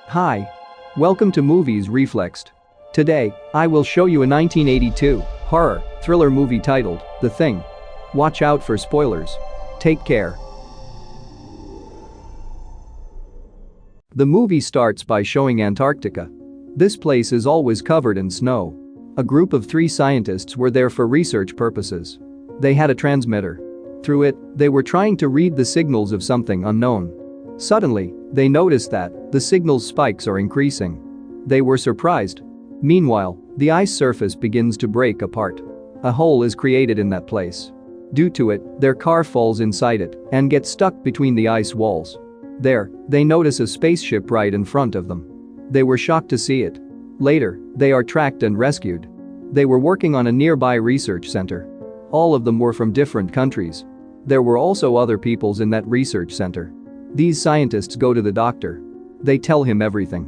Hi. Welcome to Movies Reflexed. Today, I will show you a 1982 horror thriller movie titled The Thing. Watch out for spoilers. Take care. The movie starts by showing Antarctica. This place is always covered in snow. A group of 3 scientists were there for research purposes. They had a transmitter. Through it, they were trying to read the signals of something unknown. Suddenly, they noticed that the signal's spikes are increasing. They were surprised. Meanwhile, the ice surface begins to break apart. A hole is created in that place. Due to it, their car falls inside it and gets stuck between the ice walls. There, they notice a spaceship right in front of them. They were shocked to see it. Later, they are tracked and rescued. They were working on a nearby research center. All of them were from different countries. There were also other peoples in that research center. These scientists go to the doctor. They tell him everything.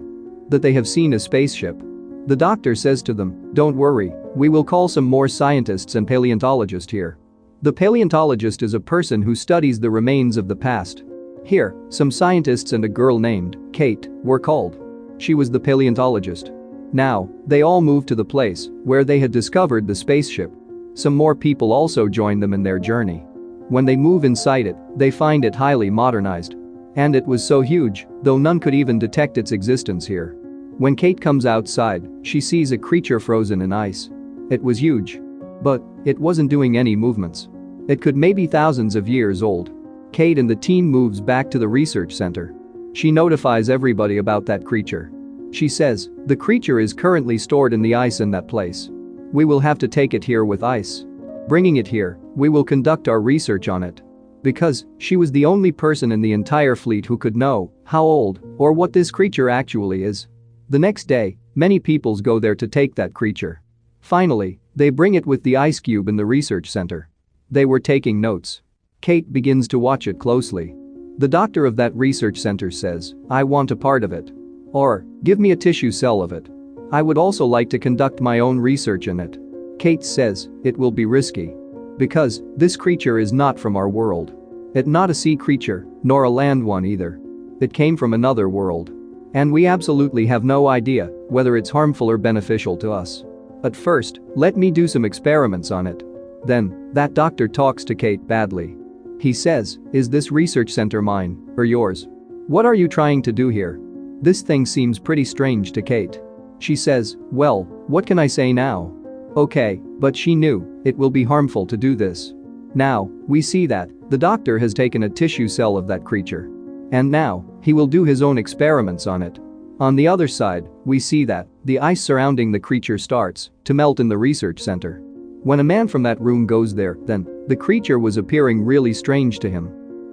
That they have seen a spaceship. The doctor says to them, "Don't worry, we will call some more scientists and paleontologists here." The paleontologist is a person who studies the remains of the past. Here, some scientists and a girl named Kate were called. She was the paleontologist. Now, they all moved to the place where they had discovered the spaceship. Some more people also joined them in their journey. When they move inside it, they find it highly modernized. And it was so huge, though none could even detect its existence here. When Kate comes outside, she sees a creature frozen in ice. It was huge. But it wasn't doing any movements. It could maybe thousands of years old. Kate and the team moves back to the research center. She notifies everybody about that creature. She says, "The creature is currently stored in the ice in that place. We will have to take it here with ice. Bringing it here, we will conduct our research on it." Because she was the only person in the entire fleet who could know how old or what this creature actually is. The next day, many peoples go there to take that creature. Finally, they bring it with the ice cube in the research center. They were taking notes. Kate begins to watch it closely. The doctor of that research center says, "I want a part of it." Or, "Give me a tissue cell of it. I would also like to conduct my own research in it." Kate says, "It will be risky. Because this creature is not from our world. It's not a sea creature, nor a land one either. It came from another world. And we absolutely have no idea whether it's harmful or beneficial to us. At first, let me do some experiments on it." Then, that doctor talks to Kate badly. He says, "Is this research center mine or yours? What are you trying to do here?" This thing seems pretty strange to Kate. She says, "Well, what can I say now?" Okay, but she knew it will be harmful to do this. Now, we see that the doctor has taken a tissue cell of that creature. And now, he will do his own experiments on it. On the other side, we see that the ice surrounding the creature starts to melt in the research center. When a man from that room goes there, then the creature was appearing really strange to him.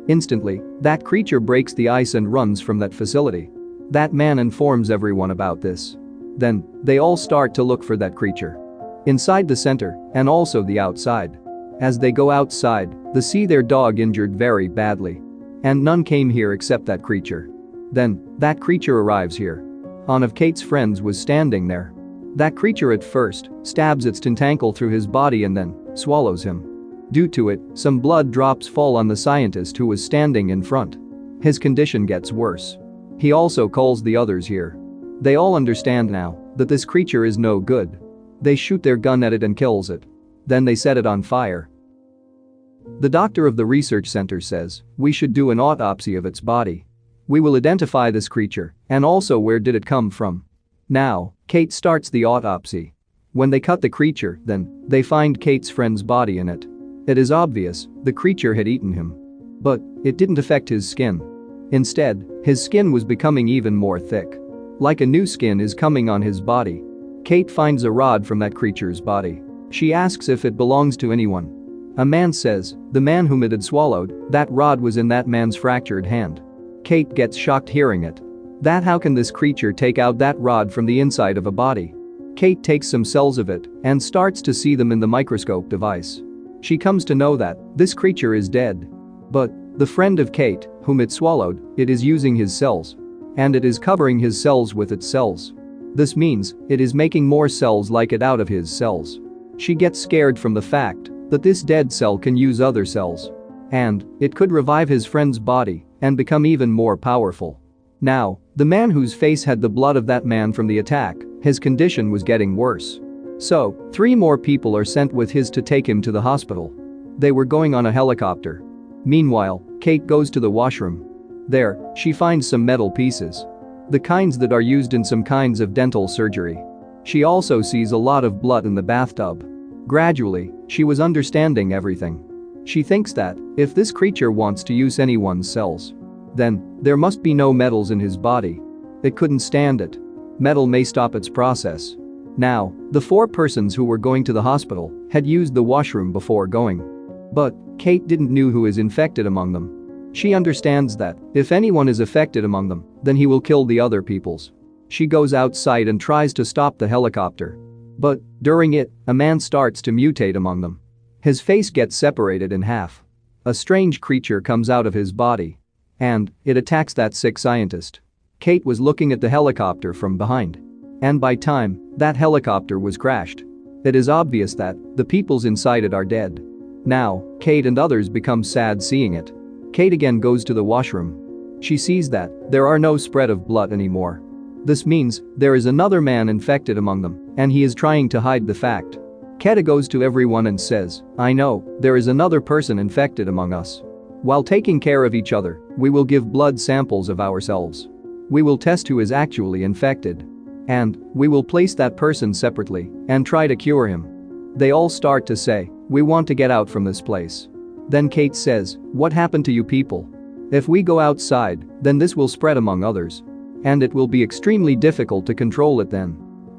Instantly, that creature breaks the ice and runs from that facility. That man informs everyone about this. Then, they all start to look for that creature. Inside the center, and also the outside. As they go outside, they see their dog injured very badly. And none came here except that creature. Then, that creature arrives here. One of Kate's friends was standing there. That creature at first stabs its tentacle through his body and then swallows him. Due to it, some blood drops fall on the scientist who was standing in front. His condition gets worse. He also calls the others here. They all understand now that this creature is no good. They shoot their gun at it and kills it. Then they set it on fire. The doctor of the research center says, "We should do an autopsy of its body. We will identify this creature and also where did it come from." Now, Kate starts the autopsy. When they cut the creature, then they find Kate's friend's body in it. It is obvious the creature had eaten him. But it didn't affect his skin. Instead, his skin was becoming even more thick. Like a new skin is coming on his body. Kate finds a rod from that creature's body. She asks if it belongs to anyone. A man says, the man whom it had swallowed, that rod was in that man's fractured hand. Kate gets shocked hearing it. That how can this creature take out that rod from the inside of a body? Kate takes some cells of it and starts to see them in the microscope device. She comes to know that this creature is dead. But the friend of Kate, whom it swallowed, it is using his cells. And it is covering his cells with its cells. This means it is making more cells like it out of his cells. She gets scared from the fact that this dead cell can use other cells. And it could revive his friend's body and become even more powerful. Now, the man whose face had the blood of that man from the attack, his condition was getting worse. So, 3 more people are sent with his to take him to the hospital. They were going on a helicopter. Meanwhile, Kate goes to the washroom. There, she finds some metal pieces. The kinds that are used in some kinds of dental surgery. She also sees a lot of blood in the bathtub. Gradually, she was understanding everything. She thinks that, if this creature wants to use anyone's cells, then there must be no metals in his body. It couldn't stand it. Metal may stop its process. Now, the 4 persons who were going to the hospital had used the washroom before going. But Kate didn't know who is infected among them. She understands that if anyone is affected among them, then he will kill the other peoples. She goes outside and tries to stop the helicopter. But during it, a man starts to mutate among them. His face gets separated in half. A strange creature comes out of his body. And it attacks that sick scientist. Kate was looking at the helicopter from behind. And by time that helicopter was crashed, it is obvious that the peoples inside it are dead. Now, Kate and others become sad seeing it. Kate again goes to the washroom. She sees that there are no spread of blood anymore. This means there is another man infected among them, and he is trying to hide the fact. Kate goes to everyone and says, "I know, there is another person infected among us. While taking care of each other, we will give blood samples of ourselves. We will test who is actually infected. And we will place that person separately and try to cure him." They all start to say, "We want to get out from this place." Then Kate says, "What happened to you people? If we go outside, then this will spread among others. And it will be extremely difficult to control it then.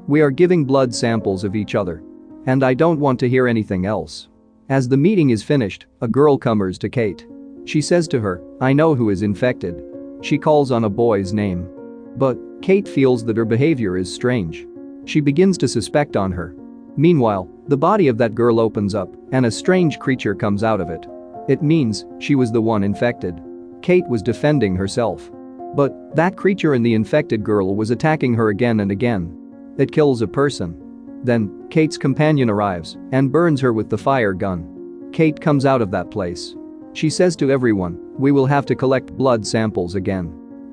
We are giving blood samples of each other. And I don't want to hear anything else." As the meeting is finished, a girl comes to Kate. She says to her, "I know who is infected." She calls on a boy's name. But Kate feels that her behavior is strange. She begins to suspect on her. Meanwhile, the body of that girl opens up and a strange creature comes out of it. It means she was the one infected. Kate was defending herself. But that creature in the infected girl was attacking her again and again. It kills a person. Then, Kate's companion arrives and burns her with the fire gun. Kate comes out of that place. She says to everyone, "We will have to collect blood samples again.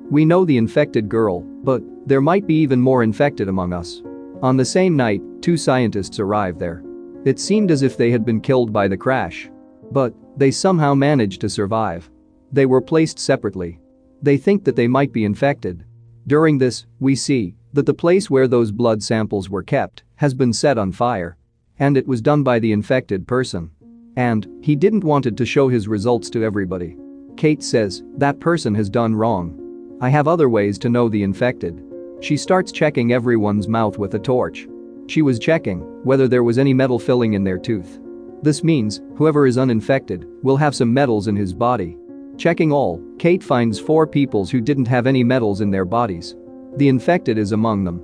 We know the infected girl, but there might be even more infected among us." On the same night, 2 scientists arrived there. It seemed as if they had been killed by the crash. But they somehow managed to survive. They were placed separately. They think that they might be infected. During this, we see that the place where those blood samples were kept has been set on fire. And it was done by the infected person. And he didn't want to show his results to everybody. Kate says, "That person has done wrong. I have other ways to know the infected." She starts checking everyone's mouth with a torch. She was checking whether there was any metal filling in their tooth. This means whoever is uninfected will have some metals in his body. Checking all, Kate finds 4 people who didn't have any metals in their bodies. The infected is among them.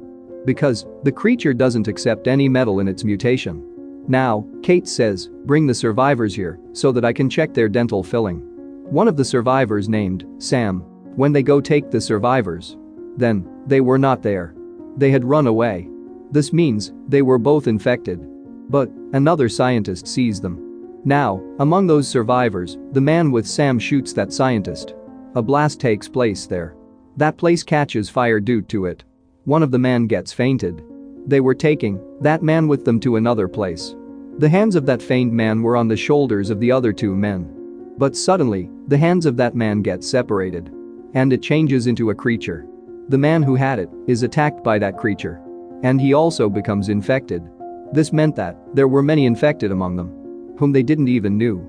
Because the creature doesn't accept any metal in its mutation. Now, Kate says, "Bring the survivors here so that I can check their dental filling." One of the survivors named Sam. When they go take the survivors, then they were not there. They had run away. This means they were both infected. But another scientist sees them. Now, among those survivors, the man with Sam shoots that scientist. A blast takes place there. That place catches fire due to it. One of the men gets fainted. They were taking that man with them to another place. The hands of that faint man were on the shoulders of the other 2 men. But suddenly, the hands of that man get separated. And it changes into a creature. The man who had it is attacked by that creature. And he also becomes infected. This meant that there were many infected among them, whom they didn't even knew.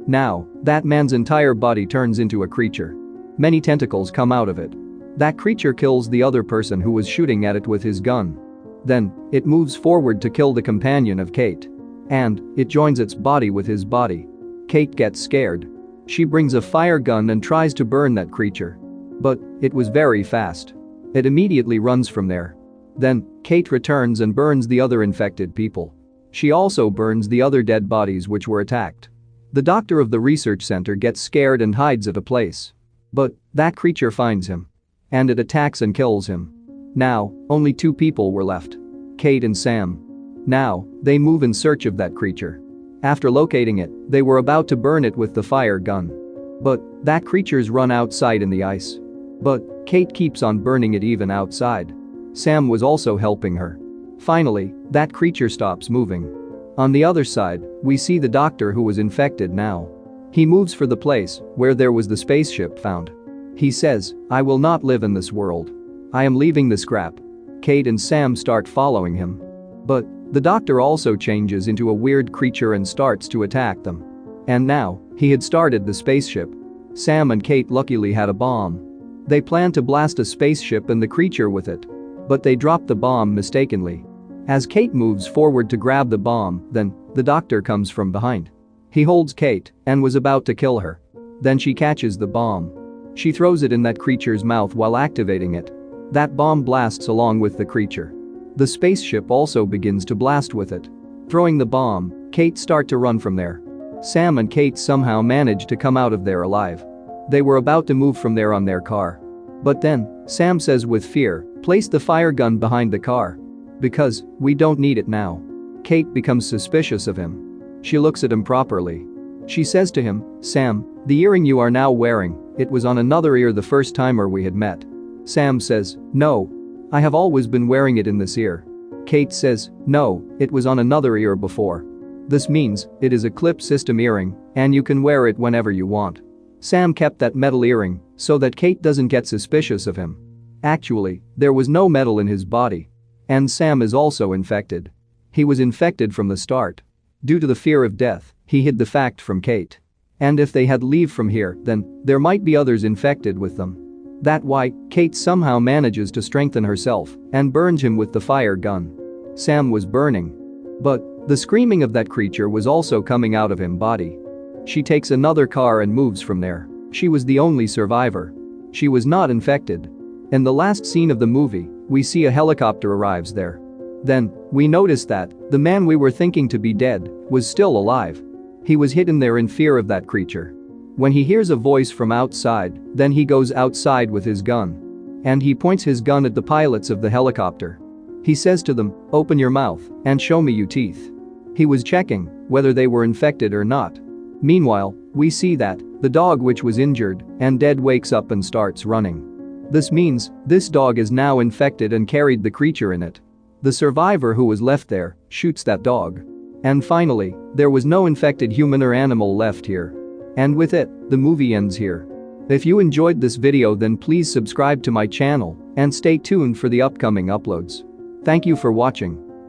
Now, that man's entire body turns into a creature. Many tentacles come out of it. That creature kills the other person who was shooting at it with his gun. Then, it moves forward to kill the companion of Kate. And it joins its body with his body. Kate gets scared. She brings a fire gun and tries to burn that creature. But it was very fast. It immediately runs from there. Then, Kate returns and burns the other infected people. She also burns the other dead bodies which were attacked. The doctor of the research center gets scared and hides at a place. But that creature finds him. And it attacks and kills him. Now, only 2 people were left. Kate and Sam. Now, they move in search of that creature. After locating it, they were about to burn it with the fire gun. But that creature's run outside in the ice. But Kate keeps on burning it even outside. Sam was also helping her. Finally, that creature stops moving. On the other side, we see the doctor who was infected now. He moves for the place where there was the spaceship found. He says, "I will not live in this world. I am leaving the scrap." Kate and Sam start following him. But the doctor also changes into a weird creature and starts to attack them. And now, he had started the spaceship. Sam and Kate luckily had a bomb. They planned to blast a spaceship and the creature with it. But they dropped the bomb mistakenly. As Kate moves forward to grab the bomb, then the doctor comes from behind. He holds Kate and was about to kill her. Then she catches the bomb. She throws it in that creature's mouth while activating it. That bomb blasts along with the creature. The spaceship also begins to blast with it. Throwing the bomb, Kate start to run from there. Sam and Kate somehow manage to come out of there alive. They were about to move from there on their car. But then, Sam says with fear, "Place the fire gun behind the car. Because we don't need it now." Kate becomes suspicious of him. She looks at him properly. She says to him, "Sam, the earring you are now wearing, it was on another ear the first time we had met." Sam says, "No. I have always been wearing it in this ear." Kate says, "No, it was on another ear before. This means it is a clip system earring and you can wear it whenever you want." Sam kept that metal earring so that Kate doesn't get suspicious of him. Actually, there was no metal in his body. And Sam is also infected. He was infected from the start. Due to the fear of death, he hid the fact from Kate. And if they had leave from here, then there might be others infected with them. That's why Kate somehow manages to strengthen herself and burns him with the fire gun. Sam was burning. But the screaming of that creature was also coming out of his body. She takes another car and moves from there. She was the only survivor. She was not infected. In the last scene of the movie, we see a helicopter arrives there. Then, we notice that the man we were thinking to be dead was still alive. He was hidden there in fear of that creature. When he hears a voice from outside, then he goes outside with his gun. And he points his gun at the pilots of the helicopter. He says to them, "Open your mouth and show me your teeth." He was checking whether they were infected or not. Meanwhile, we see that the dog which was injured and dead wakes up and starts running. This means this dog is now infected and carried the creature in it. The survivor who was left there shoots that dog. And finally, there was no infected human or animal left here. And with it, the movie ends here. If you enjoyed this video, then please subscribe to my channel and stay tuned for the upcoming uploads. Thank you for watching.